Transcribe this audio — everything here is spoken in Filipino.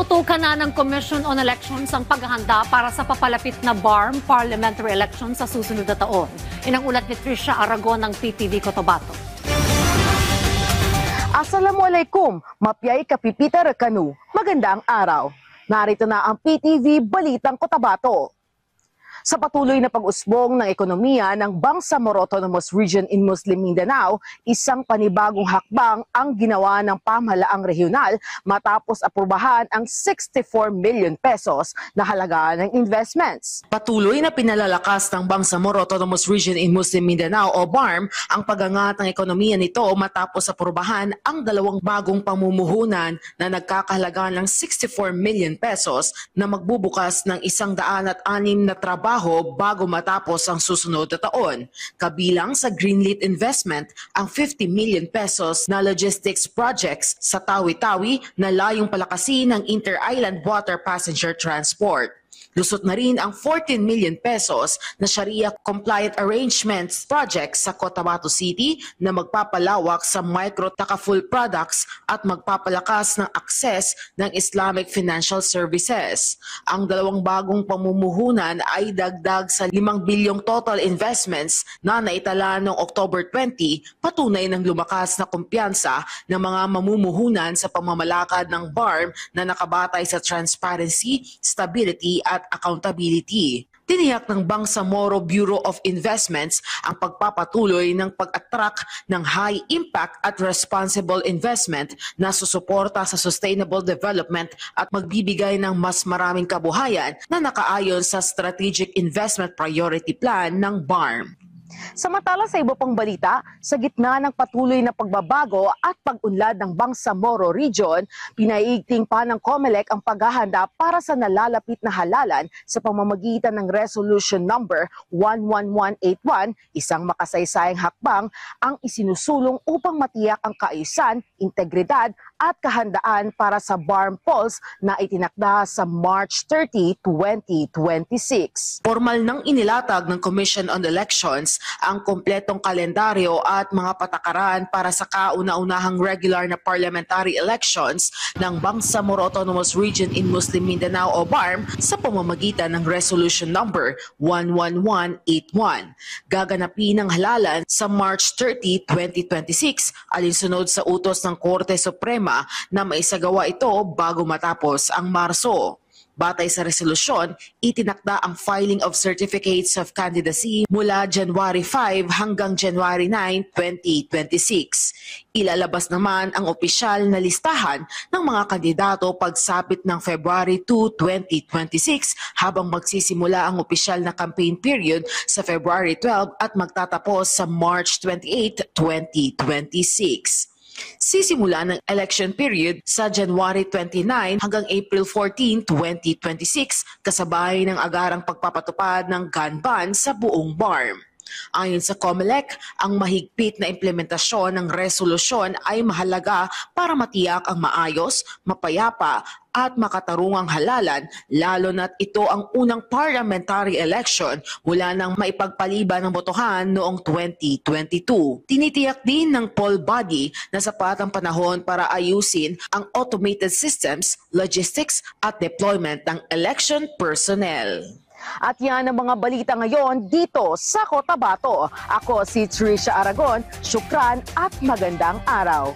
Tinututukan na ng Commission on Elections ang paghahanda para sa papalapit na BARM parliamentary election sa susunod na taon. Inang ulat ni Trisha Aragon ng PTV Cotabato. Assalamualaikum, mapyay kapipita rekanu. Magandang araw. Narito na ang PTV Balitang Cotabato. Sa patuloy na pag-usbong ng ekonomiya ng Bangsamoro Autonomous Region in Muslim Mindanao, isang panibagong hakbang ang ginawa ng pamahalaang regional matapos aprubahan ang 64 million pesos na halaga ng investments. Patuloy na pinalalakas ng Bangsamoro Autonomous Region in Muslim Mindanao o BARM ang pag-angat ng ekonomiya nito matapos aprubahan ang dalawang bagong pamumuhunan na nagkakahalaga ng 64 million pesos na magbubukas ng 106 na trabaho bago matapos ang susunod na taon. Kabilang sa Greenlit Investment ang 50 million pesos na logistics projects sa Tawi-Tawi na layong palakasin ng Inter-Island Water Passenger Transport. Lusot na rin ang 14 million pesos na Sharia-compliant arrangements project sa Cotabato City na magpapalawak sa micro-takaful products at magpapalakas ng akses ng Islamic financial services. Ang dalawang bagong pamumuhunan ay dagdag sa 5 bilyong total investments na naitala noong October 20, patunay ng lumakas na kumpiyansa ng mga mamumuhunan sa pamamalakad ng BARM na nakabatay sa transparency, stability at accountability. Tiniyak ng Bangsamoro Bureau of Investments ang pagpapatuloy ng pag-attract ng high impact at responsible investment na susuporta sa sustainable development at magbibigay ng mas maraming kabuhayan na nakaayon sa Strategic Investment Priority Plan ng BARM. Samantala sa iba pang balita, sa gitna ng patuloy na pagbabago at pag-unlad ng Bangsamoro Region, pinaiigting pa ng COMELEC ang paghahanda para sa nalalapit na halalan sa pamamagitan ng Resolution Number 11181, isang makasaysayang hakbang ang isinusulong upang matiyak ang kaayusan, integridad at kahandaan para sa BARM polls na itinakda sa March 30, 2026. Formal nang inilatag ng Commission on Elections ang kompletong kalendaryo at mga patakaran para sa kauna-unahang regular na parliamentary elections ng Bangsamoro Autonomous Region in Muslim Mindanao o BARM sa pamamagitan ng Resolution Number 11181. Gaganapin ang halalan sa March 30, 2026 alinsunod sa utos ng Korte Suprema na maisagawa ito bago matapos ang Marso. Batay sa resolusyon, itinakda ang filing of certificates of candidacy mula January 5 hanggang January 9, 2026. Ilalabas naman ang opisyal na listahan ng mga kandidato pagsapit ng February 2, 2026 habang magsisimula ang opisyal na campaign period sa February 12 at magtatapos sa March 28, 2026. Sisimula ng election period sa January 29 hanggang April 14, 2026 kasabay ng agarang pagpapatupad ng gun ban sa buong BARM. Ayon sa COMELEC, ang mahigpit na implementasyon ng resolusyon ay mahalaga para matiyak ang maayos, mapayapa at makatarungang halalan lalo na't ito ang unang parliamentary election mula nang maipagpaliban ng botohan noong 2022. Tinitiyak din ng poll body na sapat ang panahon para ayusin ang automated systems, logistics at deployment ng election personnel. At yan ang mga balita ngayon dito sa Cotabato. Ako si Trisha Aragon, syukran at magandang araw.